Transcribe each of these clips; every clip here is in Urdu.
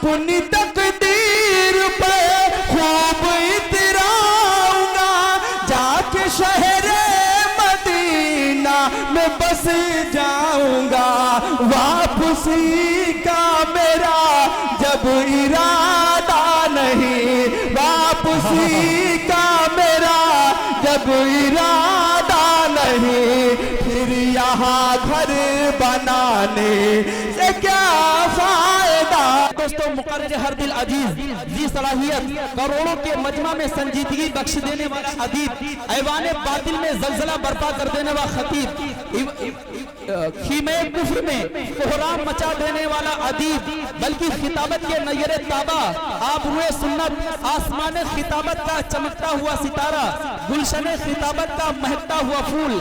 اپنی تقدیر پہ خوب اتراؤں گا، جا کے شہر مدینہ میں بس جاؤں گا، واپسی کا میرا جب ارادہ نہیں، واپسی کا میرا جب ارادہ نہیں، پھر یہاں گھر بنانے سے کیا فائدہ۔ دوستو، مقرر ہر دل عزیز، ذی صلاحیت، کروڑوں کے مجمع میں سنجیدگی بخش دینے والا ادیب، ایوان باطل میں زلزلہ برپا کر دینے والا خطیب، خیمہ کفر میں کوہرام مچا دینے والا ادیب، بلکہ خطابت کے نیر تابہ، آپ روئے سنت، آسمان خطابت کا چمکتا ہوا ستارہ، گلشن خطابت کا مہکتا ہوا پھول،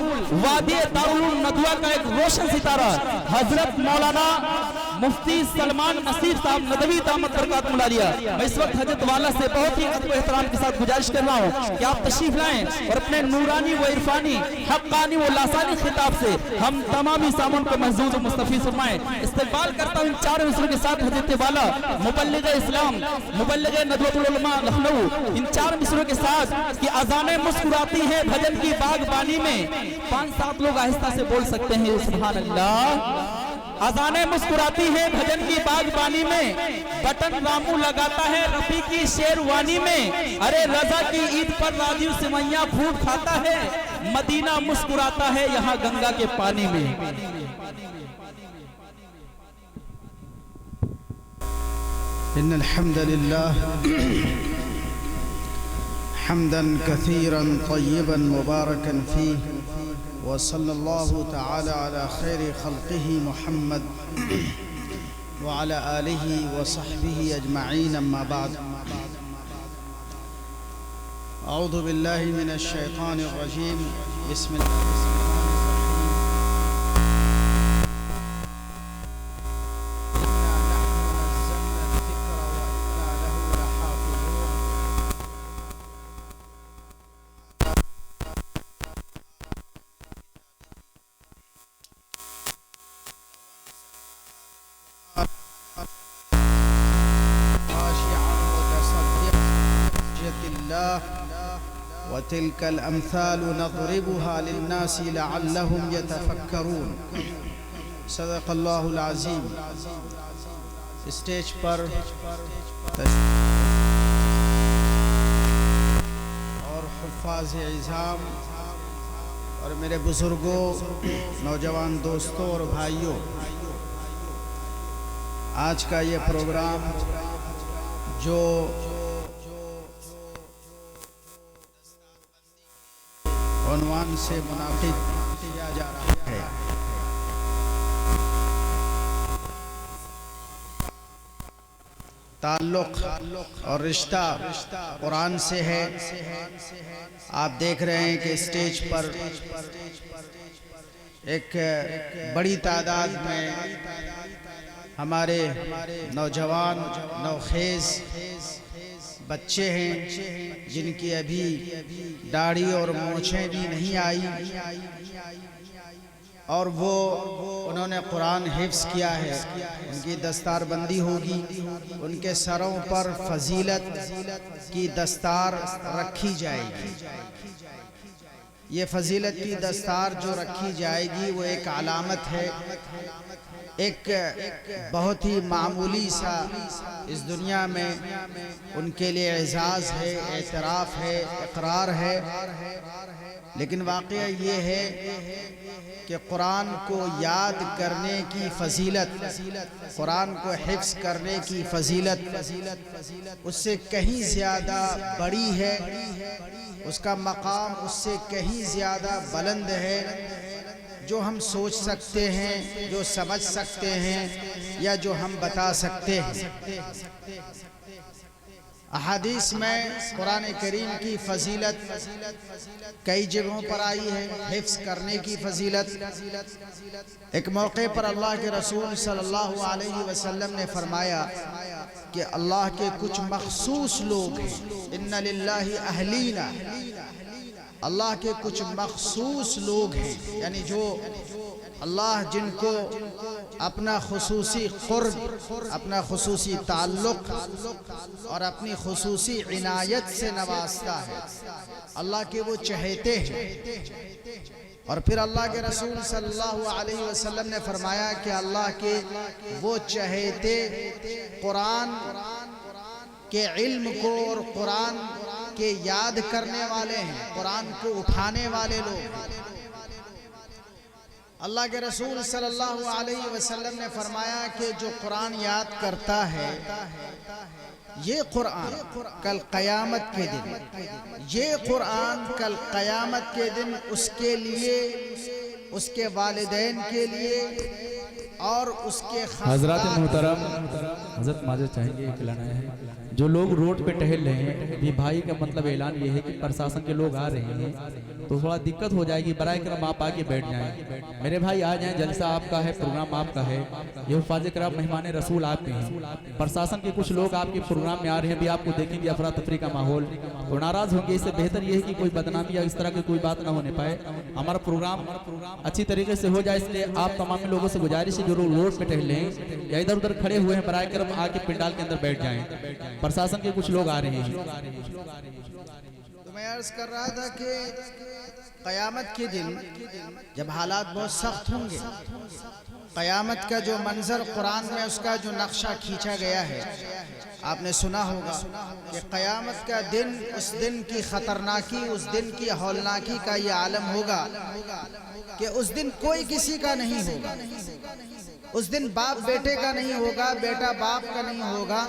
وادی دارالعلوم ندوہ کا ایک روشن ستارہ، حضرت مولانا مفتی سلمان نصیر صاحب ندوی دامت برکات ملالیہ۔ میں اس وقت حضرت والا سے بہت ہی ادب و احترام کے ساتھ گزارش کر رہا ہوں کہ آپ تشریف لائیں اور اپنے نورانی و عرفانی، حقانی و لاسانی خطاب سے ہم تمامی سامن کو محظوظ و مستفیض فرمائیں۔ استقبال کرتا ہوں ان چار مصروں کے ساتھ حضرت والا، مبلغ اسلام، مبلغ ندوۃ العلماء لکھنؤ، ان چار مصروں کے ساتھ کہ اذانیں مسکراتی ہیں بھجن کی باغبانی میں۔ 5-7 لوگ آہستہ سے بول سکتے ہیں سبحان اللہ۔ اذانیں مسکراتی ہیں بھجن کی باغبانی میں، بٹن رامو لگاتا ہے رفیع کی شیروانی میں، ارے رضا کی عید پر راجیو سویاں پھوٹ کھاتا ہے، مدینہ مسکراتا ہے یہاں گنگا کے پانی میں۔ ان الحمد للہ حمدا كثيرا طيبا مباركا فيه، وصلى الله تعالى على خير خلقه محمد وعلى آله وصحبه أجمعين، أما بعد، أعوذ بالله من الشيطان الرجيم، بسم الله الرحمن وتلك الأمثال نضربها للناس لعلهم يتفكرون۔ صدق اللہ العظیم۔ اسٹیج پر اور حفاظ اعظام اور میرے بزرگوں، نوجوان دوستوں اور بھائیوں، آج کا یہ پروگرام جو عنوان سے منعقد کیا جا رہا ہے، تعلق اور رشتہ قرآن سے ہے۔ آپ دیکھ رہے ہیں کہ اسٹیج پر ایک بڑی تعداد میں ہمارے نوجوان نوخیز بچے ہیں جن کی ابھی داڑھی اور مونچھیں بھی نہیں آئی، اور انہوں نے قرآن حفظ کیا ہے۔ ان کی دستار بندی ہوگی، ان کے سروں پر فضیلت کی دستار رکھی جائے گی۔ یہ فضیلت کی دستار جو رکھی جائے گی وہ ایک علامت ہے، ایک بہت ہی معمولی سا اس دنیا میں ان کے لیے اعزاز ہے، اعتراف ہے، اقرار ہے، لیکن واقعہ یہ ہے کہ قرآن کو یاد کرنے کی فضیلت، قرآن کو حفظ کرنے کی فضیلت اس سے کہیں زیادہ بڑی ہے، اس کا مقام اس سے کہیں زیادہ بلند ہے، جو ہم سوچ سکتے ہیں، جو سمجھ سکتے ہیں، یا جو ہم بتا سکتے ہیں۔ احادیث میں قرآن کریم کی فضیلت کئی جگہوں پر آئی ہے، حفظ کرنے کی فضیلت۔ ایک موقع پر اللہ کے رسول صلی اللہ علیہ وسلم نے فرمایا کہ اللہ کے کچھ مخصوص لوگ ہیں، ان للہ اہلینا، اللہ کے کچھ مخصوص لوگ ہیں، یعنی جو اللہ جن کو اپنا خصوصی قرب، اپنا خصوصی تعلق اور اپنی خصوصی عنایت سے نوازتا ہے، اللہ کے وہ چہیتے ہیں۔ اور پھر اللہ کے رسول صلی اللہ علیہ وسلم نے فرمایا کہ اللہ کے وہ چہیتے قرآن کے علم کو اور قرآن کے یاد کرنے والے ہیں، قرآن کو اٹھانے والے لوگ ہیں۔ اللہ کے رسول صلی اللہ علیہ وسلم نے فرمایا کہ جو قرآن یاد کرتا ہے، یہ قرآن کل قیامت کے دن، یہ قرآن کل قیامت کے دن اس کے لیے، اس کے والدین کے لیے اور اس کے حضرات محترم، حضرت معذرت چاہیں گے کہلانا ہے، جو لوگ روڈ پہ ٹہل رہے ہیں، یہ بھائی کا مطلب اعلان یہ ہے کہ پرشاسن کے لوگ آ رہے ہیں تو تھوڑا دقت ہو جائے گی، برائے کرم آپ آگے بیٹھ جائیں، میرے بھائی آ جائیں، جلسہ آپ کا ہے، پروگرام آپ کا ہے، یہ حفاظ کرام مہمان رسول آپ کے ہیں، پرشاسن کے کچھ لوگ آپ کے پروگرام میں آ رہے ہیں، بھی آپ کو دیکھیں گے افراتفری کا ماحول تو ناراض ہوں گے، اس سے بہتر یہ ہے کہ کوئی بدنامی یا اس طرح کی کوئی بات نہ ہونے پائے، ہمارا پروگرام اچھی طریقے سے ہو جائے، اس لیے آپ تمام لوگوں سے گزارش ہے جو روڈ پہ ٹہل رہے ہیں یا ادھر ادھر کھڑے ہوئے ہیں، برائے کرم آ کے پنڈال کے اندر بیٹھ جائیں، پرشاسن کے کچھ لوگ آ رہے ہیں۔ تو میں عرض کر رہا تھا کہ قیامت کے دن جب حالات بہت سخت ہوں گے، قیامت کا جو منظر قرآن میں اس کا جو نقشہ کھینچا گیا ہے، آپ نے سنا ہوگا کہ قیامت کا دن، اس دن کی خطرناکی، اس دن کی ہولناکی کا یہ عالم ہوگا کہ اس دن کوئی کسی کا نہیں ہوگا، اس دن باپ بیٹے کا نہیں ہوگا، بیٹا باپ کا نہیں ہوگا،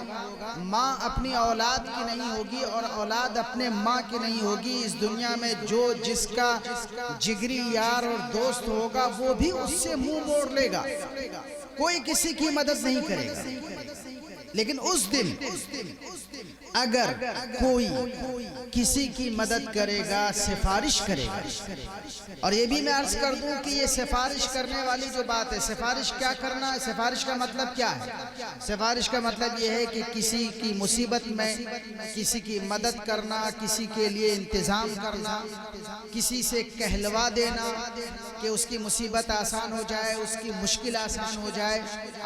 ماں اپنی اولاد کی نہیں ہوگی اور اولاد اپنے ماں کی نہیں ہوگی۔ اس دنیا میں جو جس کا جگری یار اور دوست ہوگا وہ بھی اس سے منہ موڑ لے گا، کوئی کسی کی مدد نہیں کرے گا۔ لیکن اس دن اگر کوئی کسی کی مدد کرے گا، سفارش کرے گا، اور یہ بھی میں عرض کر دوں کہ یہ سفارش کرنے والی جو بات ہے، سفارش کیا کرنا ہے، سفارش کا مطلب کیا ہے؟ سفارش کا مطلب یہ ہے کہ کسی کی مصیبت میں کسی کی مدد کرنا، کسی کے لیے انتظام کرنا، کسی سے کہلوا دینا کہ اس کی مصیبت آسان ہو جائے، اس کی مشکل آسان ہو جائے،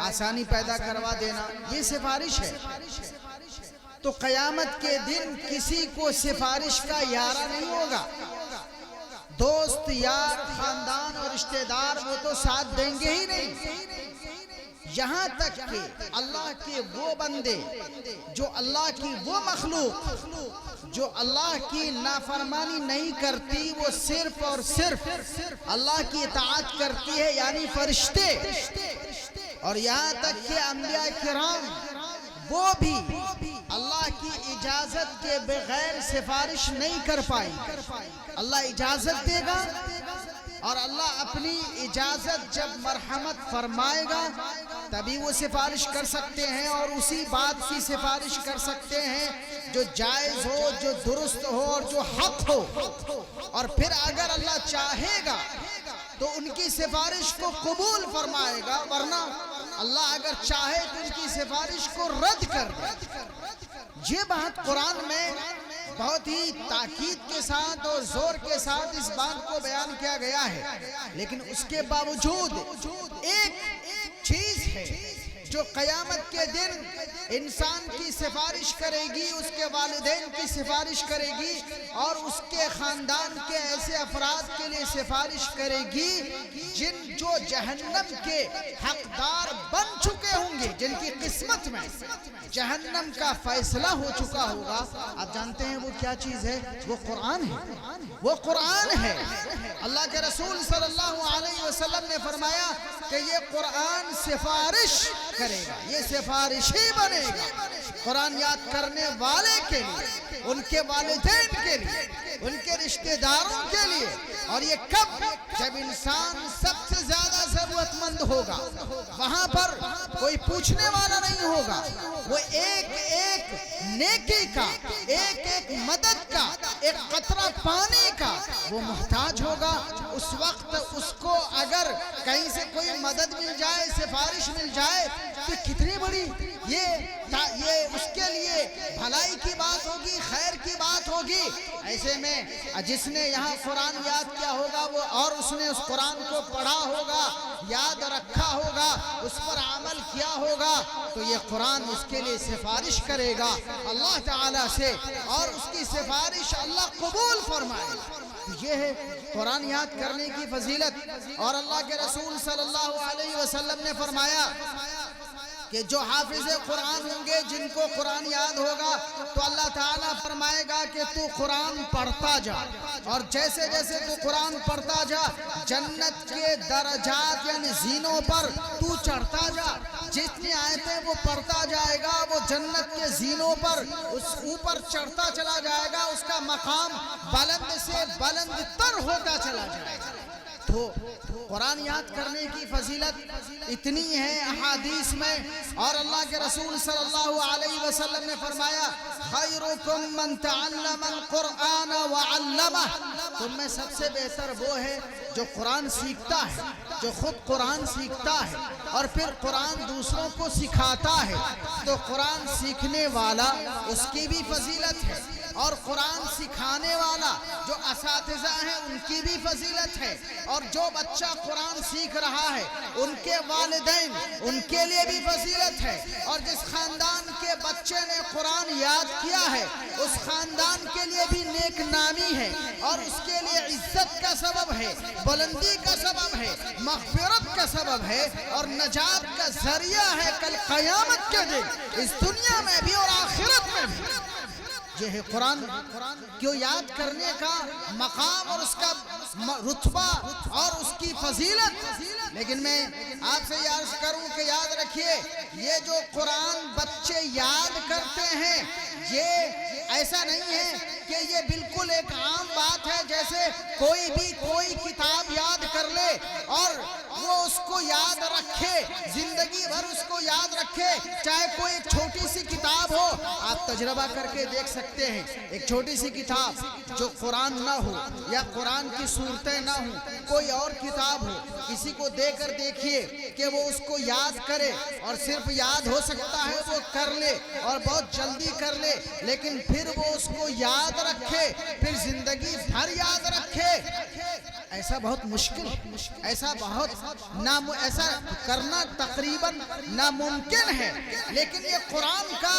آسانی پیدا کروا دینا، یہ سفارش ہے۔ تو قیامت کے دن کسی کو سفارش کا یارہ نہیں ہوگا، دوست یار خاندان اور رشتہ دار وہ تو ساتھ دیں گے ہی نہیں، یہاں تک کہ اللہ کے وہ بندے، جو اللہ کی وہ مخلوق جو اللہ کی نافرمانی نہیں کرتی، وہ صرف اور صرف اللہ کی اطاعت کرتی ہے، یعنی فرشتے، اور یہاں تک کہ انبیاء کرام وہ بھی اللہ کی اجازت کے بغیر سفارش نہیں کر پائیں، اللہ اجازت دے گا اور اللہ اپنی اجازت جب مرحمت فرمائے گا تبھی وہ سفارش کر سکتے ہیں، اور اسی بات کی سفارش کر سکتے ہیں جو جائز ہو، جو درست ہو اور جو حق ہو، اور پھر اگر اللہ چاہے گا تو ان کی سفارش کو قبول فرمائے گا، ورنہ اللہ اگر چاہے تو ان کی سفارش کو رد کر دے۔ یہ بات قرآن میں بہت ہی تاکید کے ساتھ اور زور کے ساتھ اس بات کو بیان کیا گیا ہے، لیکن اس کے باوجود ایک چیز ہے جو قیامت کے دن انسان کی سفارش کرے گی، اس کے والدین کی سفارش کرے گی اور اس کے خاندان کے ایسے افراد کے لیے سفارش کرے گی جو جہنم کے حقدار بن چکے ہوں گے، جن کی قسمت میں جہنم کا فیصلہ ہو چکا ہوگا۔ آپ جانتے ہیں وہ کیا چیز ہے؟ وہ قرآن ہے، وہ قرآن ہے۔ اللہ کے رسول صلی اللہ علیہ وسلم نے فرمایا کہ یہ قرآن سفارش کرے گا، یہ سفارشی بنے گا قرآن یاد کرنے والے کے لیے، ان کے والدین کے لیے، ان کے رشتہ داروں کے لیے، اور یہ کب؟ جب انسان سب سے زیادہ ضرورت مند ہوگا، وہاں پر کوئی پوچھنے والا نہیں ہوگا، وہ ایک ایک نیکی کا، ایک ایک مدد کا، ایک قطرہ پانی کا وہ محتاج ہوگا۔ اس وقت اس کو اگر کہیں سے کوئی مدد مل جائے، سفارش مل جائے تو کتنی بڑی یہ اس کے لیے بھلائی کی بات ہوگی، خیر کی بات ہوگی. ایسے میں جس نے یہاں قرآن یاد کیا ہوگا وہ اور اس نے اس قرآن کو پڑھا ہوگا, یاد رکھا ہوگا, اس پر عمل کیا ہوگا, تو یہ قرآن اس کے لیے سفارش کرے گا اللہ تعالیٰ سے, اور اس کی سفارش اللہ قبول فرمائے. یہ ہے قرآن یاد کرنے کی فضیلت. اور اللہ کے رسول صلی اللہ علیہ وسلم نے فرمایا کہ جو حافظ قرآن ہوں گے, جن کو قرآن یاد ہوگا, تو اللہ تعالیٰ فرمائے گا کہ تو قرآن پڑھتا جا, اور جیسے جیسے تو قرآن پڑھتا جا جنت کے درجات یعنی زینوں پر تو چڑھتا جا. جتنی آیتیں وہ پڑھتا جائے گا وہ جنت کے زینوں پر اس اوپر چڑھتا چلا جائے گا, اس کا مقام بلند سے بلند تر ہوتا چلا جائے گا. تو قرآن یاد کرنے کی فضیلت اتنی ہے احادیث میں. اور اللہ کے رسول صلی اللہ علیہ وسلم نے فرمایا خیرکم من تعلم القرآن وعلمہ, تم میں سب سے بہتر وہ ہے جو قرآن سیکھتا ہے, جو خود قرآن سیکھتا ہے اور پھر قرآن دوسروں کو سکھاتا ہے. تو قرآن سیکھنے والا اس کی بھی فضیلت ہے, اور قرآن سکھانے والا جو اساتذہ ہیں ان کی بھی فضیلت ہے, اور جو بچہ قرآن سیکھ رہا ہے ان کے والدین ان کے لیے بھی فضیلت ہے. اور جس خاندان کے بچے نے قرآن یاد کیا ہے اس خاندان کے لیے بھی نیک نامی ہے, اور اس کے لیے عزت کا سبب ہے, بلندی کا سبب ہے, مغفرت کا سبب ہے, اور نجات کا ذریعہ ہے کل قیامت کے دن, اس دنیا میں بھی اور آخرت میں بھی. یہ ہے قرآن کو یاد کرنے کا مقام اور اس کا رتبہ اور اس کی فضیلت. لیکن میں آپ سے یہ عرض کروں کہ یاد رکھیے, یہ جو قرآن بچے یاد کرتے ہیں یہ ایسا نہیں ہے کہ یہ بالکل ایک عام بات ہے جیسے کوئی بھی کوئی کتاب یاد کر لے اور وہ اس کو یاد رکھے, زندگی بھر اس کو یاد رکھے, چاہے کوئی ایک چھوٹی سی کتاب ہو. آپ تجربہ کر کے دیکھ سکتے ہیں, ایک چھوٹی سی کتاب جو قرآن نہ ہو یا قرآن کی صورتیں نہ ہوں, کوئی اور کتاب ہو, کسی کو دے کر دیکھیے کہ وہ اس کو یاد کرے, اور صرف یاد ہو سکتا ہے وہ کر لے اور بہت جلدی کر لے, لیکن پھر وہ اس کو یاد رکھے, پھر زندگی بھر یاد رکھے, ایسا بہت مشکل, ایسا ایسا کرنا تقریباً ناممکن ہے. لیکن یہ قرآن کا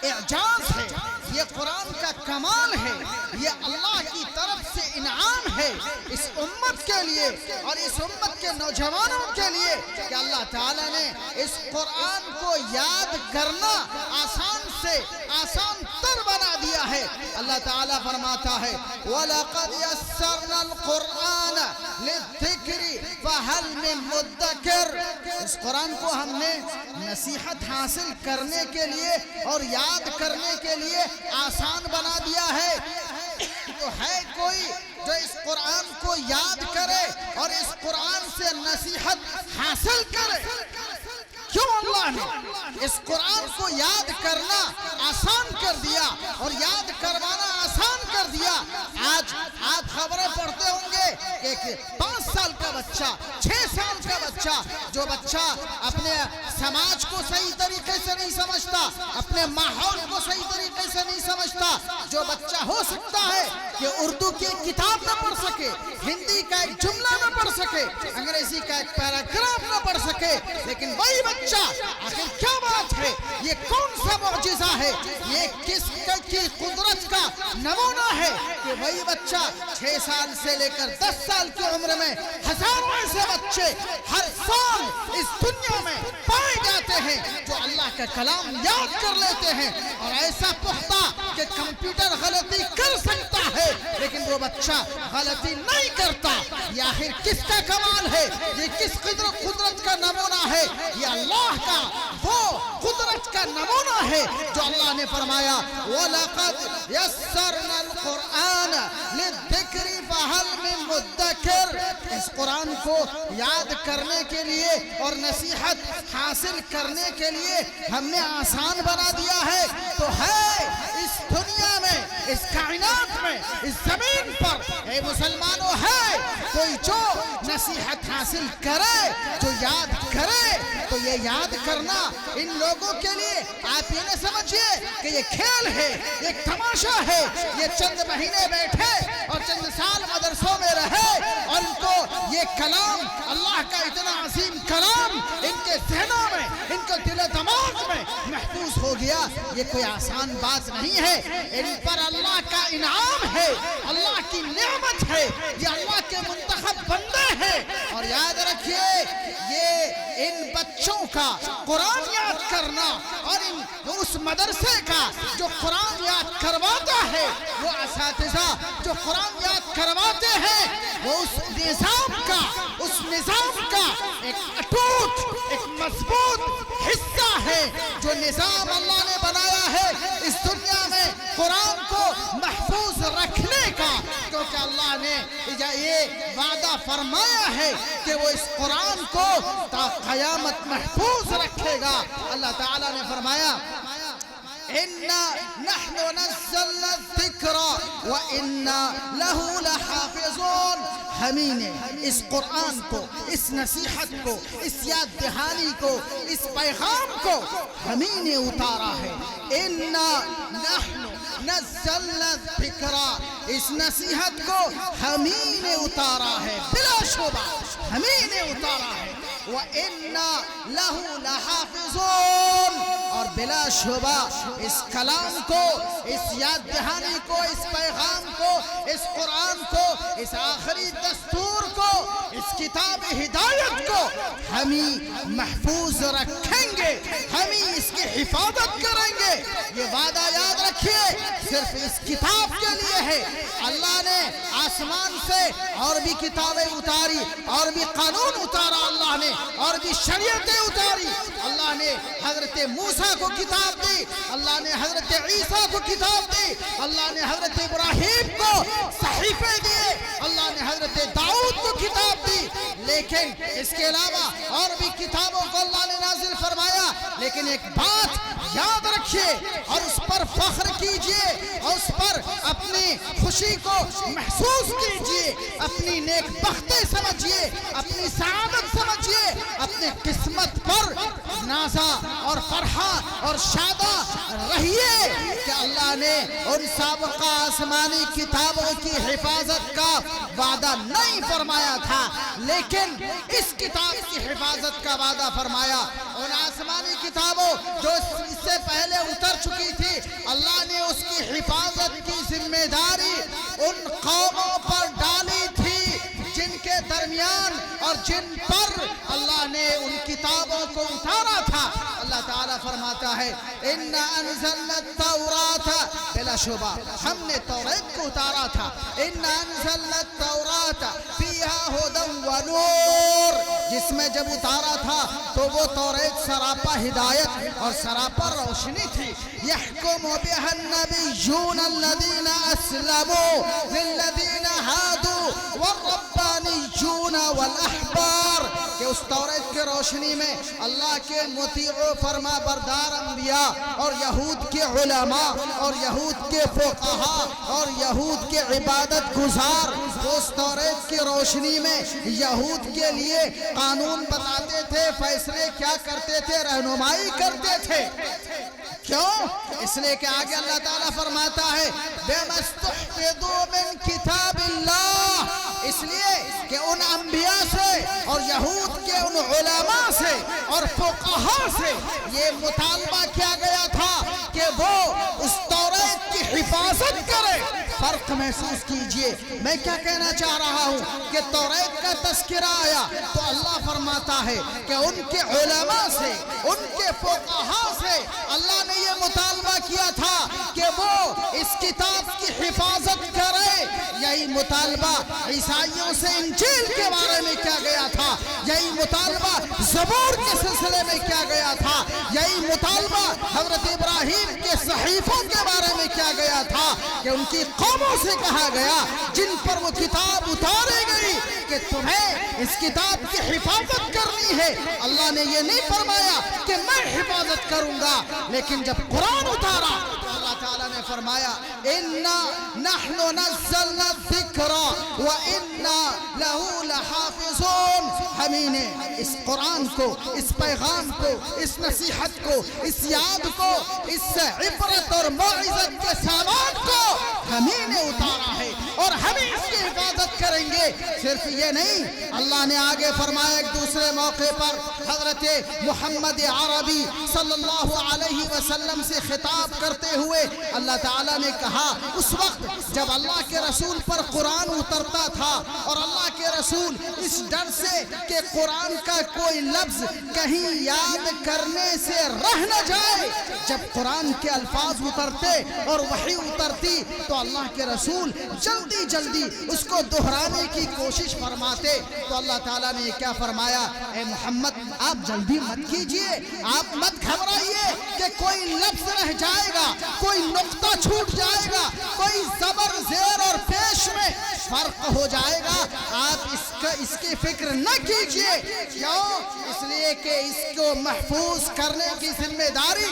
اعجاز ہے, یہ قرآن کا کمال ہے, یہ اللہ کی طرف سے انعام ہے اس امت کے لیے اور اس امت کے نوجوانوں کے لیے کہ اللہ تعالیٰ نے اس قرآن کو یاد کرنا آسان سے آسان تر بنا دیا ہے. اللہ تعالیٰ فرماتا ہے وَلَقَدْ يَسَّرْنَا الْقُرْآنَ لِلذِّكْرِ فَهَلْ مِن مُدَّكِرٍ. اس قرآن کو ہم نے نصیحت حاصل کرنے کے لیے اور یاد کرنے کے لیے آسان بنا دیا ہے. تو ہے کوئی جو اس قرآن کو یاد کرے اور اس قرآن سے نصیحت حاصل کرے؟ کیوں اللہ نے اس قرآن کو یاد کرنا آسان کر دیا اور یاد کروانا آسان کر دیا؟ آج آپ خبریں پڑھتے ہوں گے کہ 5 سال کا بچہ, 6 سال کا بچہ, جو بچہ اپنے سماج کو صحیح طریقے سے نہیں سمجھتا, اپنے ماحول کو صحیح طریقے سے نہیں سمجھتا, جو بچہ ہو سکتا ہے کہ اردو کی کتاب نہ پڑھ سکے, ہندی کا ایک جملہ نہ پڑھ سکے, انگریزی کا ایک پیراگراف نہ پڑھ سکے, لیکن وہی بچہ آخر کیا بات ہے, یہ کون سا معجزہ ہے, یہ کس کی قدرت کا نمونہ ہے کہ وہی بچہ 6 سال سے لے کر 10 سال کی عمر میں ہزاروں ایسے بچے ہر سال اس دنیا میں پائے جاتے ہیں جو اللہ کا کلام یاد کر لیتے ہیں, اور ایسا پختہ کہ کمپیوٹر غلطی کر سکتا ہے لیکن وہ بچہ غلطی نہیں کرتا. یہ آخر کس کا کمال ہے, یہ کس قدرت کا نمونہ ہے؟ یہ اللہ کا وہ قدرت کا نمونہ ہے جو اللہ نے فرمایا وَلَقَدْ يَسَّرْنَا الْقُرْآنَ لِلذِّكْرِ فَهَلْ مِن مُدَّكِرٍ. اس قرآن کو یاد کرنے کے لیے اور نصیحت حاصل کرنے کے لیے ہم نے آسان بنا دیا ہے. تو ہے اس دنیا میں, اس کائنات میں, اس زمین پر اے مسلمانوں ہے کوئی جو نصیحت حاصل کرے, جو یاد کرے, تو یہ یاد کرنا ان لوگوں کے لیے آپ یہ نہ سمجھئے کہ یہ کھیل ہے، یہ تماشا ہے، یہ چند مہینے بیٹھے اور چند سال مدرسوں میں رہے اور ان کو یہ کلام، اللہ کا اتنا عظیم کلام ان کے ذہنوں میں، ان کے دل و دماغ میں محفوظ ہو گیا، یہ کوئی آسان بات نہیں ہے۔ ان پر اللہ کا انعام ہے، اللہ کی نعمت ہے، یہ اللہ کے منتخب بندے ہیں۔ اور یاد رکھیے، یہ ان بچوں کا قرآن یاد کرنا اور اس مدرسے کا جو قرآن یاد کرواتا ہے، وہ اساتذہ جو قرآن یاد کرواتے ہیں، وہ اس نظام کا ایک اٹوٹ، ایک مضبوط حصہ ہے، جو نظام اللہ نے بنایا ہے اس دنیا میں قرآن کو محفوظ رکھنے کا، کیونکہ اللہ نے یہ وعدہ فرمایا ہے کہ وہ اس قرآن کو تا قیامت محفوظ رکھے گا۔ اللہ تعالیٰ نے فرمایا اِنَّا نَحْنُ نَزَّلْنَا الذِّكْرَ وَإِنَّا لَهُ لَحَافِظُونَ۔ ہمیں نے اس قرآن کو، اس نصیحت کو، اس یاد دہانی کو، اس پیغام کو ہمیں نے اتارا ہے۔ اِنَّا نَحْنُ نَزَّلْنَا الذِّكْرَ، اس نصیحت کو ہمیں نے اتارا ہے، بلا شبہ ہمیں نے اتارا ہے۔ وَإِنَّا لَهُ لَحَافِظُونَ، اور بلا شبہ اس کلام کو، اس یاد دہانی کو، اس پیغام کو، اس قرآن کو، اس آخری دستور کو، اس کتاب ہدایت کو ہمیں محفوظ رکھیں گے، ہمیں اس کی حفاظت کریں گے۔ یہ وعدہ یاد رکھیے، صرف اس کتاب کے لیے ہے۔ اللہ نے آسمان سے اور بھی کتابیں اتاری، اور بھی قانون اتارا اللہ نے، اور بھی شریعتیں اتاری۔ اللہ نے حضرت موسیٰ کو کتاب دی، اللہ نے حضرت عیسیٰ کو کتاب دی، اللہ نے حضرت ابراہیم کو صحیفے دیے، اللہ نے حضرت داؤد کو کتاب دی۔ لیکن اس کے علاوہ اور بھی کتابوں کو اللہ نے نازل فرمایا، لیکن ایک بات یاد رکھیے اور اس پر فخر کیجئے اور اس پر اپنی خوشی کو محسوس کیجئے، اپنی نیک بختی سمجھیے، اپنی سعادت سمجھیے، اپنی قسمت پر نازا اور فرحہ اور شادہ رہیے کہ اللہ نے ان سابقہ آسمانی کتابوں کی حفاظت کا وعدہ نہیں فرمایا تھا، لیکن اس کتاب کی حفاظت کا وعدہ فرمایا۔ ان آسمانی کتابوں جو اس سے پہلے اتر چکی تھی، اللہ نے اس کی حفاظت کی ذمہ داری ان قوموں پر ڈالی تھی جن کے درمیان اور جن پر اللہ نے ان کتابوں کو اتارا تھا۔ اللہ تعالیٰ فرماتا ہے اِنَّا أَنزَلْنَا التَّوْرَاةَ، بلا شبہ ہم نے توریت کو اتارا تھا۔ اِنَّا أَنزَلْنَا التَّوْرَاةَ فِيهَا هُدًى وَنُورٌ، جس میں جب اتارا تھا تو وہ توریت سراپا ہدایت اور سراپا روشنی تھی۔ يَحْكُمُ بِهَا النَّبِيُّونَ الَّذِينَ أَسْلَمُوا لِلَّذِينَ هَادُوا وَالرَّبَّانِيُّونَ وَالْأَحْبَارُ، کہ اس توریت کے روشنی میں اللہ کے مطیع و فرما بردار انبیاء اور یہود کے علماء اور یہود کے فقہاء اور یہود کے عبادت گزار اس توریت کی روشنی میں یہود کے لیے قانون بتاتے تھے، فیصلے کیا کرتے تھے، رہنمائی کرتے تھے۔ کیوں؟ اس لیے کہ آگے اللہ تعالیٰ فرماتا ہے بِمَا اسْتُحْفِظُوا مِنْ كِتَابِ اللَّهِ، اس لیے کہ ان انبیاء سے اور یہود کے ان علماء سے اور فقہاء سے یہ مطالبہ کیا گیا تھا کہ وہ اس توریت کی حفاظت کرے۔ فرق محسوس کیجئے، میں کیا کہنا چاہ رہا ہوں کہ توریت کا تذکرہ آیا تو اللہ فرماتا ہے کہ ان کے علماء سے، ان کے فقہاء سے اللہ نے یہ مطالبہ کیا تھا کہ وہ اس کتاب کی حفاظت کرے۔ یہی مطالبہ عیسائیوں سے انجیل کے بارے میں کیا گیا تھا، یہی مطالبہ زبور کے سلسلے میں کیا گیا تھا، یہی مطالبہ حضرت ابراہیم کے صحیفوں کے بارے میں کیا گیا تھا کہ ان کی قوموں سے کہا گیا جن پر وہ کتاب اتاری گئی کہ تمہیں اس کتاب کی حفاظت کرنی ہے۔ اللہ نے یہ نہیں فرمایا کہ میں حفاظت کروں گا، لیکن جب قرآن اتارا تو اللہ تعالیٰ نے فرمایا اِنَّا نَحْنُ نَزَّلْنَا الذِّكْرَ وَإِنَّا لَهُ لَحَافِظُونَ، ہمیں نے اس قرآن کو، اس پیغام کو، اس نصیحت کو، اس یاد کو، اس عبرت اور موعظت کے سامان کو ہمیں نے اتارا ہے اور ہمیں اس کی حفاظت کریں گے۔ صرف یہ نہیں، اللہ نے آگے فرمایا ایک دوسرے موقع پر حضرت محمد عربی صلی اللہ علیہ وسلم سے خطاب کرتے ہوئے اللہ تعالیٰ نے کہا، اس وقت جب اللہ کے رسول پر قرآن اترتا تھا اور اللہ کے رسول اس ڈر سے کہ قرآن کا کوئی لفظ کہیں یاد کرنے سے رہ نہ جائے، جب قرآن کے الفاظ اترتے اور وحی اترتی تو اللہ کے رسول جلدی جلدی اس کو دہرانے کی کوشش فرماتے، تو اللہ تعالیٰ نے کیا فرمایا، اے محمد آپ جلدی مت کیجئے، آپ مت گھبرائیے کہ کوئی لفظ رہ جائے گا، کوئی نقطہ چھوٹ جائے گا، کوئی زبر زیر اور پیش میں فرق ہو جائے گا، آپ اس کی فکر نہ کیجئے۔ کیوں؟ اس لیے کہ اس کو محفوظ کرنے کی ذمہ داری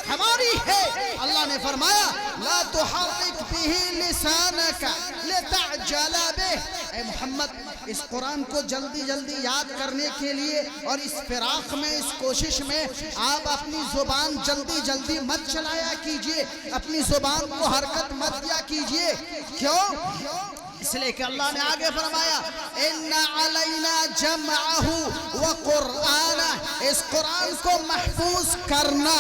ہماری ہے۔ اللہ نے فرمایا لا تحرک به لسانک لتعجل به، اے محمد اس قرآن کو جلدی جلدی یاد کرنے کے لیے اور اس فراق میں، اس کوشش میں آپ اپنی زبان جلدی جلدی مت چلایا کیجئے، اپنی زبان کو حرکت مت دیا کیجئے۔ کیوں؟ اس لیے کہ اللہ نے آگے فرمایا اِنَّ عَلَيْنَا جَمْعَهُ وَقُرْآنَهُ، اس قرآن کو محفوظ کرنا۔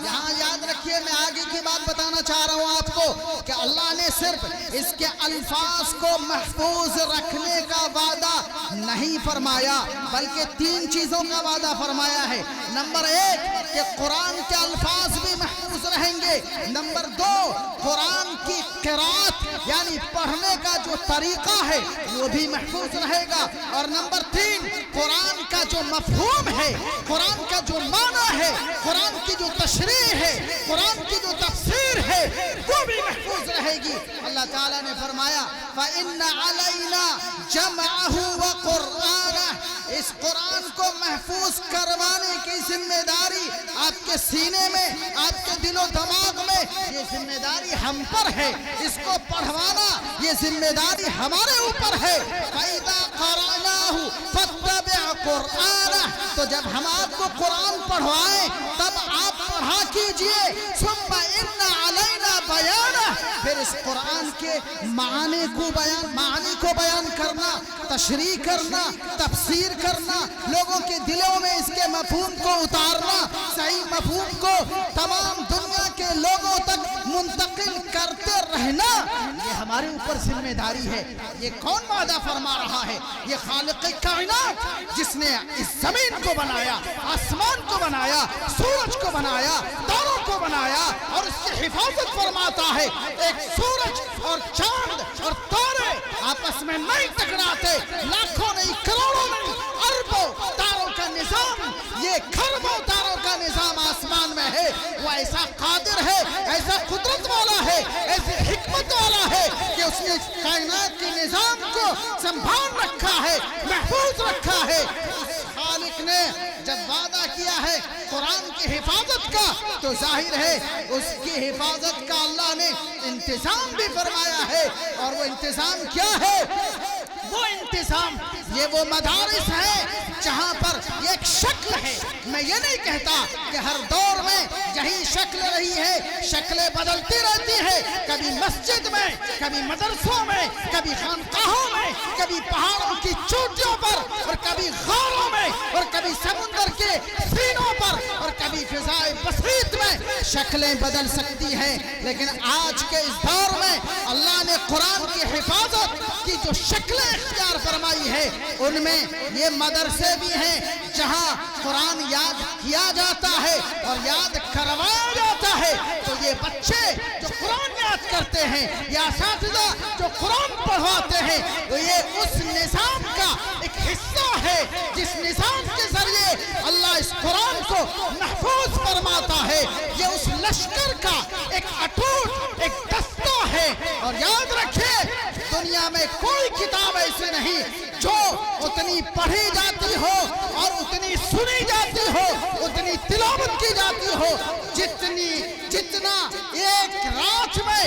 یہاں یاد رکھیے، میں آگے کی بات بتانا چاہ رہا ہوں آپ کو کہ اللہ نے صرف اس کے الفاظ کو محفوظ رکھنے کا وعدہ نہیں فرمایا بلکہ تین چیزوں کا وعدہ فرمایا ہے۔ نمبر ایک کہ قرآن کے الفاظ بھی محفوظ رہیں گے، نمبر دو قرآن کی قرات یعنی پڑھنے کا جو طریقہ ہے وہ بھی محفوظ رہے گا، اور نمبر تین قرآن کا جو مفہوم ہے، قرآن کا جو معنی ہے، قرآن کی جو تشریح ہے، قرآن کی جو تفسیر ہے وہ بھی محفوظ رہے گی۔ اللہ تعالیٰ نے فرمایا فَإِنَّ عَلَيْنَا جَمْعَهُ وَقُرْآنَهُ، اس قرآن کو محفوظ کروانے کی ذمہ داری آپ کے سینے میں، آپ کے دل و دماغ میں، یہ ذمہ داری ہم پر ہے، اس کو پڑھوانا یہ ذمہ داری ہمارے اوپر ہے۔ فَإِذَا قَرَأْنَاهُ فَاتَّبِعْ قُرْآنَهُ، تو جب ہم آپ کو قرآن پڑھوائیں تب آپ پڑھا کیجئے۔ ثُمَّ إِنَّ عَلَيْنَا بَيَانَهُ، پھر اس قرآن کے معنی کو بیان کرنا، تشریح کرنا، تفسیر کرنا، لوگوں کے دلوں میں اس کے مفہوم کو اتارنا، صحیح مفہوم کو تمام دنیا کے لوگوں تک منتقل کرتے رہنا، یہ ہمارے اوپر ذمہ داری ہے۔ یہ کون وعدہ فرما رہا ہے؟ یہ خالق کائنات جس نے اس زمین کو بنایا، آسمان کو بنایا، سورج کو بنایا، تاروں کو بنایا اور اس کی حفاظت فرماتا ہے۔ ایک سورج اور چاند اور تارے آپس میں نہیں ٹکراتے، لاکھوں نہیں، کروڑوں نہیں، اربوں تاروں کا نظام، یہ کھربوں تاروں کا نظام آسمان میں ہے۔ وہ ایسا قادر ہے، ایسا قدرت والا ہے، ایسی حکمت والا ہے کہ اس نے کائنات کے نظام کو سنبھال رکھا ہے، محفوظ رکھا ہے۔ اس خالق نے جب وعدہ کیا ہے قرآن کی حفاظت کا تو ظاہر ہے اس کی حفاظت کا اللہ نے انتظام بھی فرمایا ہے، اور وہ انتظام کیا ہے؟ وہ انتظام یہ وہ مدارس ہیں جہاں پر ایک شکل ہے۔ میں یہ نہیں کہتا کہ ہر دور میں یہی شکل رہی ہے، شکلیں بدلتی رہتی ہیں، کبھی مسجد میں، کبھی مدرسوں میں، کبھی خانقاہوں میں، کبھی پہاڑوں کی چوٹیوں پر، اور کبھی غاروں میں، اور کبھی سمندر کے سینوں پر، اور کبھی فضائے بسیط میں شکلیں بدل سکتی ہیں، لیکن آج کے اس دور میں اللہ نے قرآن کی حفاظت کی جو شکلیں اختیار فرمائی ہے ان میں یہ مدرسے بھی ہیں جہاں قرآن یاد کیا جاتا ہے اور یاد کروایا جاتا ہے۔ تو یہ بچے جو قرآن یاد کرتے ہیں، یہ اساتذہ جو قرآن پڑھواتے ہیں، تو یہ اس نظام کا ایک حصہ ہے جس نظام کے ذریعے اللہ اس قرآن کو محفوظ فرماتا ہے۔ یہ اس لشکر کا ایک اٹوٹ ایک دستہ ہے، اور یاد رکھیں دنیا میں کوئی کتاب ایسی نہیں جو اتنی پڑھی جاتی ہو اور اتنی سنی جاتی ہو، اتنی تلاوت کی جاتی ہو، جتنا ایک رات میں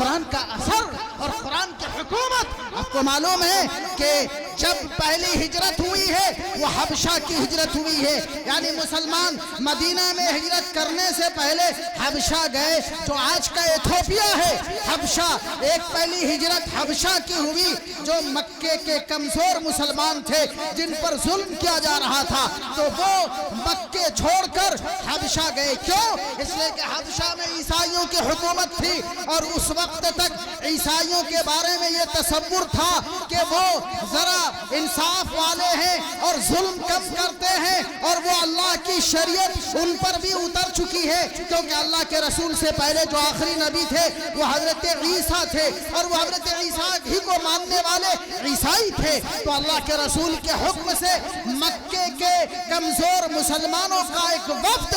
قرآن کا اثر اور قرآن کی حکومت. آپ کو معلوم ہے کہ جب پہلی ہجرت ہوئی ہے وہ حبشہ کی ہجرت ہوئی ہے, یعنی مسلمان مدینہ میں ہجرت کرنے سے پہلے حبشہ گئے جو آج کا ایتھوپیا ہے. حبشہ ایک پہلی ہجرت حبشہ کی ہوئی جو مکے کے کمزور مسلمان تھے جن پر ظلم کیا جا رہا تھا, تو وہ مکے چھوڑ کر حبشہ گئے. کیوں؟ اس لیے کہ حبشہ میں عیسائیوں کی حکومت تھی اور اس وقت تک عیسائیوں کے بارے میں یہ تصور تھا کہ وہ ذرا انصاف والے ہیں اور ظلم کم کرتے ہیں اور وہ اللہ کی شریعت ان پر بھی اتر چکی ہے, کیونکہ اللہ کے رسول سے پہلے جو آخری نبی تھے وہ حضرت عیسیٰ تھے اور وہ حضرت عیسیٰ ہی کو ماننے والے عیسائی تھے. تو اللہ کے رسول کے حکم سے مکے کے کمزور مسلمانوں کا ایک وفد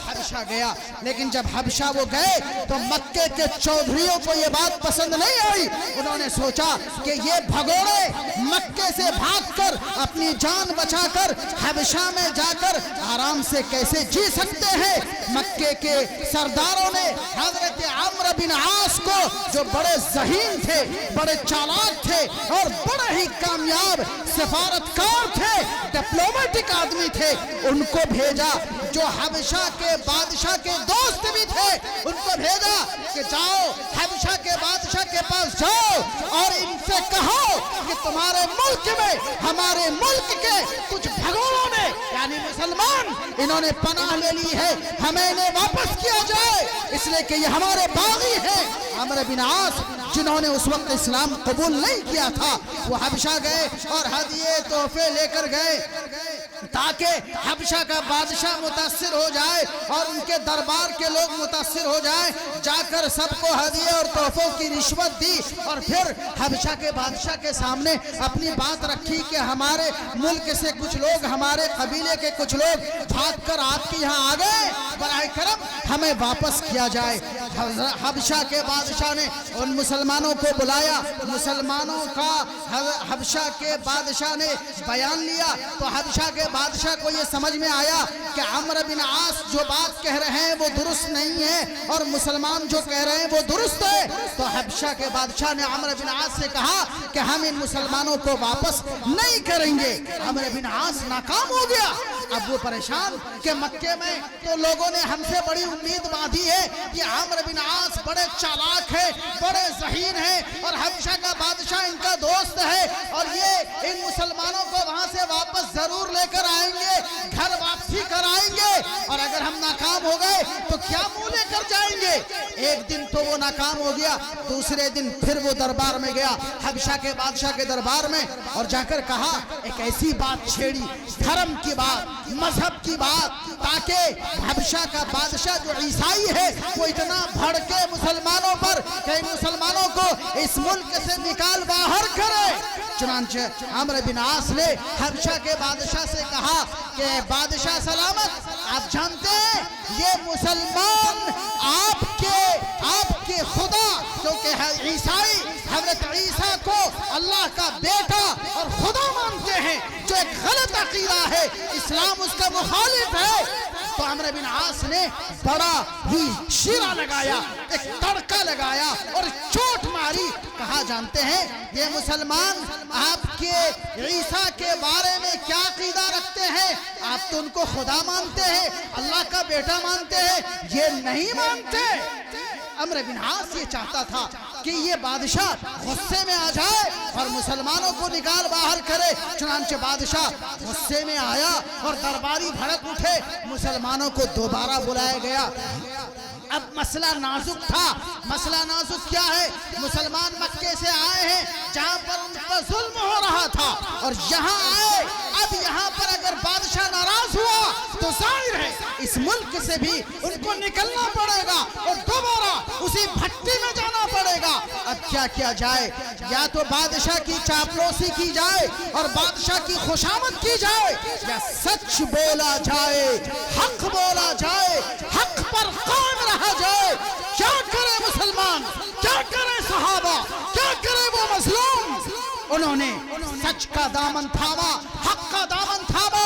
حبشہ گیا, لیکن جب حبشہ وہ گئے تو مکے کے چودھریوں کو یہ بات پسند نہیں آئی. انہوں نے سوچا کہ یہ بھگوڑے مکے سے بھاگ کر اپنی جان بچا کر حبشہ میں جا کر آرام سے کیسے جی سکتے ہیں. مکے کے سرداروں نے حضرت عمرو بن عاص کو, جو بڑے ذہین تھے, بڑے چالاک تھے اور بڑے ہی کامیاب سفارتکار تھے, ڈپلومیٹک آدمی تھے, ان کو بھیجا جو حبشہ کے بادشاہ کے دوست بھی تھے. ان کو بھیجا کہ جاؤ حبشہ کے بادشاہ کے پاس جاؤ اور ان سے کہو کہ تمہارے ملک میں ہمارے ملک کے کچھ بھگوڑوں نے یعنی مسلمان انہوں نے پناہ لے لی ہے, ہمیں انہیں واپس کیا جائے اس لیے کہ یہ ہمارے باغی ہیں. عمرو بن عاص جنہوں نے اس وقت اسلام قبول نہیں کیا تھا وہ حبشہ گئے اور ہدیے تحفے لے کر گئے تاکہ حبشہ کا بادشاہ متاثر ہو جائے اور ان کے دربار کے لوگ متاثر ہو جائیں. جا کر سب کو ہدیے اور تحفوں کی رشوت دی اور پھر حبشہ کے بادشاہ کے سامنے اپنی بات رکھی کہ ہمارے ملک سے کچھ لوگ, ہمارے قبیلے کے کچھ لوگ بھاگ کر آپ کے یہاں آ گئے, براہ کرم ہمیں واپس کیا جائے. حبشہ کے بادشاہ نے ان مسلمانوں کو بلایا, مسلمانوں کا حبشہ کے بادشاہ نے بیان لیا تو حبشہ کے بادشاہ کو یہ سمجھ میں آیا کہ عمرو بن عاص جو بات کہہ رہے ہیں وہ درست نہیں ہے اور مسلمان جو کہہ رہے ہیں وہ درست ہے. تو حبشہ کے بادشاہ نے عمرو بن عاص سے کہا کہ ہم ان مسلمانوں کو واپس نہیں کریں گے. عمرو بن عاص ناکام ہو گیا. اب وہ پریشان کہ مکے میں تو لوگوں نے ہم سے بڑی امید باندھی ہے کہ عمرو بن عاص بڑے چالاک ہیں, بڑے ذہین ہیں اور حبشہ کا بادشاہ ان کا دوست ہے اور یہ ان مسلمانوں کو وہاں سے واپس ضرور لے کر آئیں گے, گھر واپسی کرائیں گے اور اگر ہم ناکام ہو گئے تو کیا منہ لے کر جائیں گے. ایک دن تو وہ ناکام ہو گیا, دوسرے دن پھر وہ دربار میں گیا, حبشہ کے بادشاہ کے دربار میں, اور جا کر کہا ایک ایسی بات چھیڑی, دھرم کی بات, مذہب کی بات, تاکہ حبشہ کا بادشاہ جو عیسائی ہے وہ اتنا بھڑکے مسلمانوں پر کہ ان مسلمانوں کو اس ملک سے نکال باہر کرے. چنانچہ عمرو بن عاص نے حبشہ کے بادشاہ سے کہا کہ بادشاہ سلامت, آپ جانتے ہیں یہ مسلمان آپ کے خدا کیونکہ عیسائی حضرت عیسیٰ کو اللہ کا بیٹا اور خدا مانتے ہیں جو ایک غلط عقیدہ ہے, اسلام اس کا مخالف ہے. تو عمرو بن عاص نے بڑا ہی شیرہ لگایا, ایک تڑکا لگایا اور چوٹ ماری. کہا جانتے ہیں یہ مسلمان آپ کے عیسیٰ کے بارے میں کیا عقیدہ رکھتے ہیں, آپ تو ان کو خدا مانتے ہیں, اللہ کا بیٹا مانتے ہیں, یہ نہیں مانتے. عمرو بن عاص یہ چاہتا تھا کہ یہ بادشاہ غصے میں آ جائے اور مسلمانوں کو نکال باہر کرے. چنانچہ بادشاہ غصے میں آیا اور درباری بھڑک اٹھے, مسلمانوں کو دوبارہ بلایا گیا. اب مسئلہ نازک تھا. مسئلہ نازک کیا ہے؟ مسلمان مکے سے آئے ہیں جہاں پر ان پر ظلم ہو رہا تھا اور یہاں آئے. اب یہاں پر اگر بادشاہ ناراض ہوا تو ظاہر ہے اس ملک سے بھی ان کو نکلنا پڑے گا اور دوبارہ اسی بھٹی میں جانا پڑے گا. اب کیا کیا جائے؟ یا تو بادشاہ کی چاپلوسی کی جائے اور بادشاہ کی خوشامد کی جائے, یا سچ بولا جائے, حق بولا جائے, حق پر قائم رہا جائے. کیا کرے مسلمان, کیا کرے صحابہ, کیا کرے وہ مظلوم؟ انہوں نے سچ کا دامن تھاما, حق کا دامن تھاما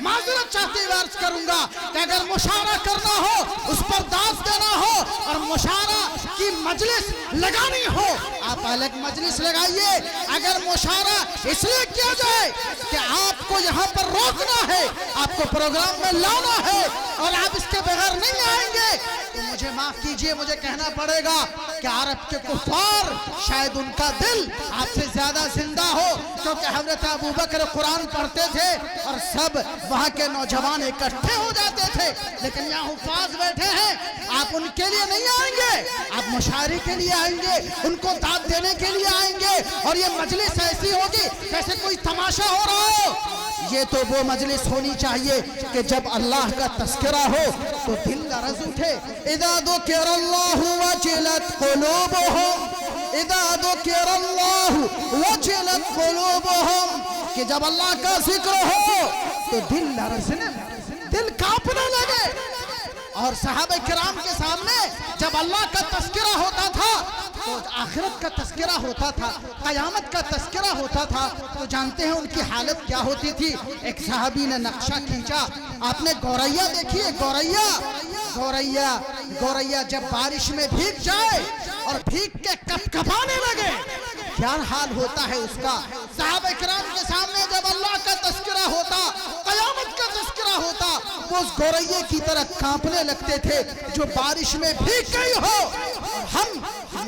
معذرت چاہتے ہوئے عرض کروں گا کہ اگر مشاورہ کرنا ہو، اس پر داد دینا ہو اور مشاورہ کی مجلس لگانی ہو، آپ الگ مجلس لگائیے۔ اگر مشاورہ اس لیے کیا جائے کہ آپ کو یہاں پر روکنا ہے، آپ کو پروگرام میں لانا ہے اور آپ اس کے بغیر نہیں آئیں گے، تو مجھے معاف کیجئے، مجھے کہنا پڑے گا کہ عرب کے کفار شاید ان کا دل آپ سے زیادہ زندہ ہو، کیونکہ حضرت ابو بکر قرآن پڑھتے تھے اور سب وہاں کے نوجوان اکٹھے ہو جاتے تھے، لیکن یہاں حفاظ بیٹھے ہیں، آپ ان کے لیے نہیں آئیں گے، آپ مشاعرے کے لیے آئیں گے، ان کو داد دینے کے لیے آئیں گے، اور یہ مجلس ایسی ہوگی جیسے کوئی تماشا ہو رہا ہو۔ یہ تو وہ مجلس ہونی چاہیے کہ جب اللہ کا تذکرہ ہو تو دل لرز اٹھے۔ اذا ذکر اللہ وجلت قلوبہم، اذا ذکر اللہ وجلت قلوبہم، کہ جب اللہ کا ذکر ہو تو دل لرزنے، دل کانپنے لگے۔ اور صحابہ کرام کے سامنے جب اللہ کا تذکرہ ہوتا تھا تو آخرت کا تذکرہ ہوتا تھا، قیامت کا تذکرہ ہوتا تھا، تو جانتے ہیں ان کی حالت کیا ہوتی تھی۔ ایک صحابی نے نقشہ کھینچا، آپ نے گوریا دیکھی ہے؟ گوریا جب بارش میں بھیگ جائے اور بھیگ کے کپکپانے لگے، کیا حال ہوتا ہے اس کا۔ صحابہ کرام کے سامنے جب اللہ کا تذکرہ ہوتا، قیامت کا تذکرہ ہوتا، وہ اس گورئیے کی طرح کانپنے لگتے تھے جو بارش میں بھیگ گئی ہو۔ ہم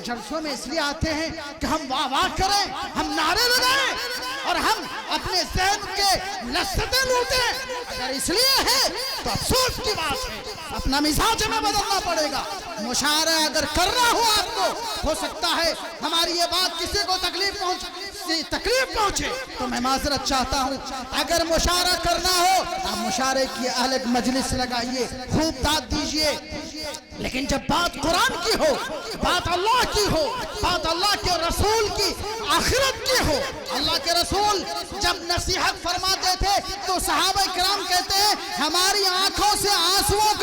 جلسوں میں اس لیے آتے ہیں کہ ہم واہ واہ کریں، ہم نعرے لگائیں اور ہم اپنے ذہن کے لذتیں لوٹیں۔ اگر اس لیے ہے تو افسوس کی بات ہے، اپنا مزاج میں بدلنا پڑے گا۔ مشاعرہ اگر کرنا ہو آپ کو، ہو سکتا ہے ہماری یہ بات کسی کو تکلیف پہنچے تو میں معذرت چاہتا ہوں۔ اگر مشاعرہ کرنا ہو آپ مشاعرے کی الگ مجلس لگائیے، خوب داد دیجئے، لیکن جب بات قرآن کی ہو، بات اللہ کی ہو، بات اللہ کے رسول کی، آخرت کی ہو، اللہ کے رسول جب نصیحت فرماتے تھے تو صحابہ کرام کہتے ہیں ہماری آنکھوں سے آنسوؤں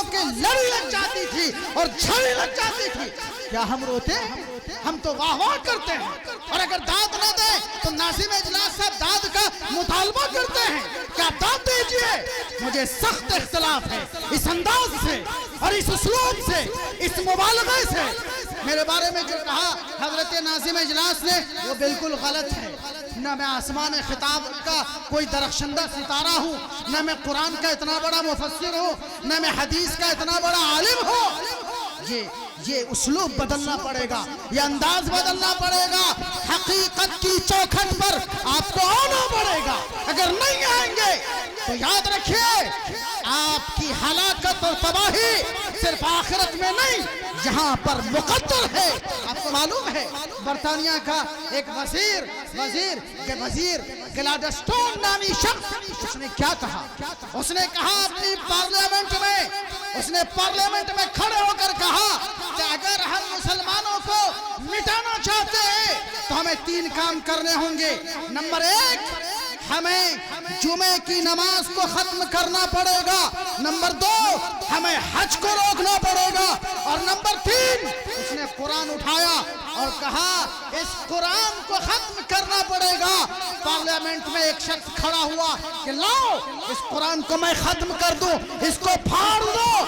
کی لڑی لگ جاتی تھی اور جھڑی لگ جاتی تھی۔ کیا ہم روتے ہیں؟ ہم تو واہ واہ کرتے ہیں، اور اگر داد نہ دیں تو ناظم اجلاس صاحب داد کا مطالبہ کرتے ہیں کہ آپ داد دیجئے۔ مجھے سخت اختلاف ہے اس انداز سے اور اس اسلوب سے، اس مبالغے سے۔ میرے بارے میں جو کہا حضرت ناظم اجلاس نے وہ بالکل غلط ہے۔ نہ میں آسمان خطاب کا کوئی درخشندہ ستارہ ہوں، نہ میں قرآن کا اتنا بڑا مفسر ہوں، نہ میں حدیث کا اتنا بڑا عالم ہوں۔ یہ اسلوب بدلنا پڑے گا، یہ انداز بدلنا پڑے گا۔ حقیقت کی چوکھٹ پر آپ کو آنا پڑے گا۔ اگر نہیں آئیں گے تو یاد رکھیے آپ کی ہلاکت اور تباہی صرف آخرت میں نہیں، یہاں پر مقدر ہے۔ آپ کو معلوم ہے برطانیہ کا ایک وزیر گلاڈسٹون نامی شخص، اس نے کیا کہا؟ اس نے کہا اپنی پارلیمنٹ میں کھڑے ہو کر کہا کہ اگر ہم مسلمانوں کو مٹانا چاہتے ہیں تو ہمیں 3 کام کرنے ہوں گے۔ نمبر 1، ہمیں جمعے کی نماز کو ختم کرنا پڑے گا۔ نمبر 2، ہمیں حج کو روکنا پڑے گا۔ اور نمبر 3، اس نے قرآن اٹھایا اور کہا اس قرآن کو ختم کرنا پڑے گا۔ پارلیمنٹ میں ایک شخص کھڑا ہوا کہ لاؤ اس قرآن کو میں ختم کر دوں، اس کو پھاڑ دو۔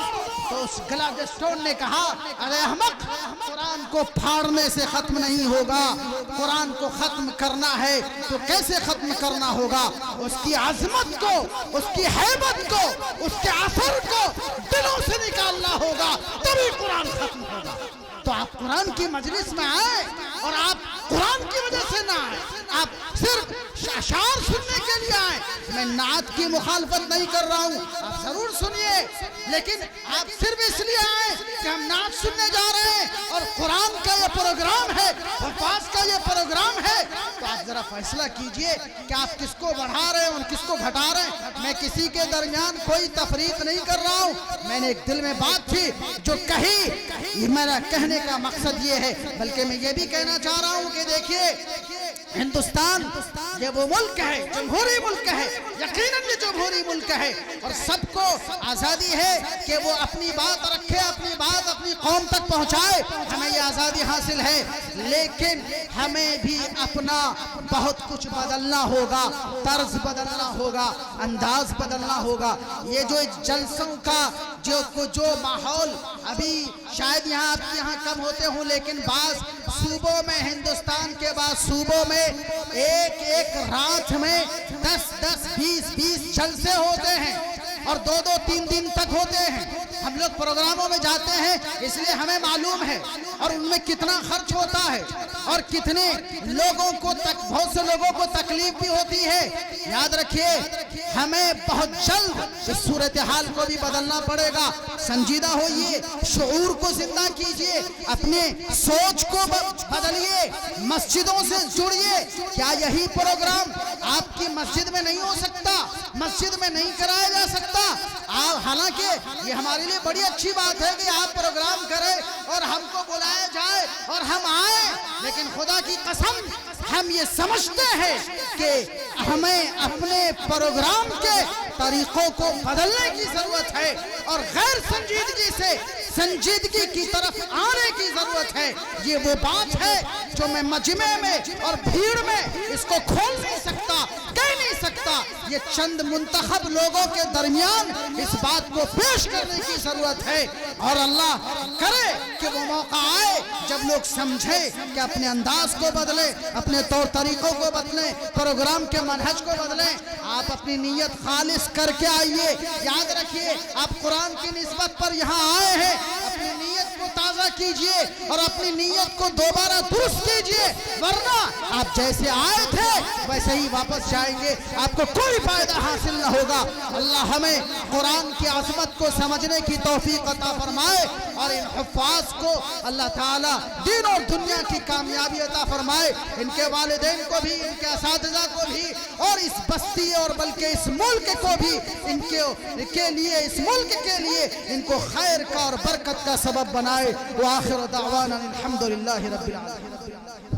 تو اس گلاڈسٹون نے کہا ارے احمق، قرآن کو پھاڑنے سے ختم نہیں ہوگا، قرآن کو ختم کرنا ہے تو کیسے ختم کرنا ہوگا؟ اس کی عظمت کو، اس کی حیبت کو، اس کے اثر کو دلوں سے نکالنا ہوگا، تبھی قرآن ختم ہوگا۔ تو آپ قرآن کی مجلس میں آئے اور آپ قرآن کی وجہ سے نہ آئے، آپ صرف اشعار سننے کے لیے آئے۔ میں نعت کی مخالفت نہیں کر رہا ہوں، آپ ضرور سنیے، لیکن آپ صرف اس لیے آئے کہ ہم نعت سننے جا رہے ہیں اور قرآن کا یہ پروگرام ہے، حفاظ کا یہ پروگرام ہے، تو آپ ذرا فیصلہ کیجئے کہ آپ کس کو بڑھا رہے ہیں اور کس کو گھٹا رہے ہیں۔ میں کسی کے درمیان کوئی تفریق نہیں کر رہا ہوں، میں نے ایک دل میں بات تھی جو کہی، میرا کہنے کا مقصد یہ ہے، بلکہ میں یہ بھی کہنا چاہ رہا ہوں کہ دیکھیے ہندوستان یہ وہ ملک ہے، جمہوری ملک ہے، یقیناً یہ جمہوری ملک ہے اور سب کو آزادی ہے کہ وہ اپنی بات رکھے، اپنی بات اپنی قوم تک پہنچائے، ہمیں یہ آزادی حاصل ہے، لیکن ہمیں بھی اپنا بہت کچھ بدلنا ہوگا، طرز بدلنا ہوگا، انداز بدلنا ہوگا۔ یہ جو جلسوں کا جو ماحول ابھی شاید آپ کے یہاں کم ہوتے ہوں، لیکن بعض صوبوں میں، ہندوستان کے بعض صوبوں میں ایک رات میں 10 20 جلسے ہوتے ہیں اور 2 3 دن تک ہوتے ہیں۔ ہم لوگ پروگراموں میں جاتے ہیں اس لیے ہمیں معلوم ہے اور ان میں کتنا خرچ ہوتا ہے اور کتنے لوگوں کو بہت سے لوگوں کو تکلیف بھی ہوتی ہے۔ یاد رکھیے ہمیں بہت جلد اس صورتحال کو بھی بدلنا پڑے گا۔ سنجیدہ ہوئیے، شعور کو زندہ کیجئے، اپنے سوچ کو بدلیے، مسجدوں سے جڑیے۔ کیا یہی پروگرام آپ کی مسجد میں نہیں ہو سکتا؟ مسجد میں نہیں کرایا جا سکتا؟ حالانکہ یہ ہمارے لیے بڑی اچھی بات ہے کہ آپ پروگرام کریں اور ہم کو بلایا جائے اور ہم آئیں، لیکن خدا کی قسم ہم یہ سمجھتے ہیں کہ ہمیں اپنے پروگرام کے طریقوں کو بدلنے کی ضرورت ہے اور غیر سنجیدگی سے سنجیدگی کی طرف آنے کی ضرورت ہے۔ یہ وہ بات ہے جو میں مجمع میں اور بھیڑ میں اس کو کھول نہیں سکتا، کہہ نہیں سکتا۔ یہ چند منتخب لوگوں کے درمیان اس بات کو پیش کرنے کی ضرورت ہے اور اللہ کرے کہ وہ موقع آئے جب لوگ سمجھیں کہ اپنے انداز کو بدلیں، اپنے طور طریقوں کو بدلیں، پروگرام کے منہج کو بدلیں۔ آپ اپنی نیت خالص کر کے آئیے۔ یاد رکھیے آپ قرآن کی نسبت پر یہاں آئے ہیں، اپنی نیت کو تازہ کیجئے اور اپنی نیت کو دوبارہ درست کیجئے، ورنہ آپ جیسے آئے تھے ویسے ہی واپس جائیں گے، آپ کو کوئی فائدہ حاصل نہ ہوگا۔ اللہ ہمیں قرآن کی عظمت کو سمجھنے کی توفیق عطا فرمائے اور ان حفاظ کو اللہ تعالیٰ دین اور دنیا کی کامیابی عطا فرمائے، ان کے والدین کو بھی، ان کے اساتذہ کو بھی اور اس بستی اور بلکہ اس ملک کو بھی ان کے لیے، اس ملک کے لیے ان کو خیر کا اور برکت کا سبب بنائے۔ وآخر دعوانا الحمدللہ رب العالمین۔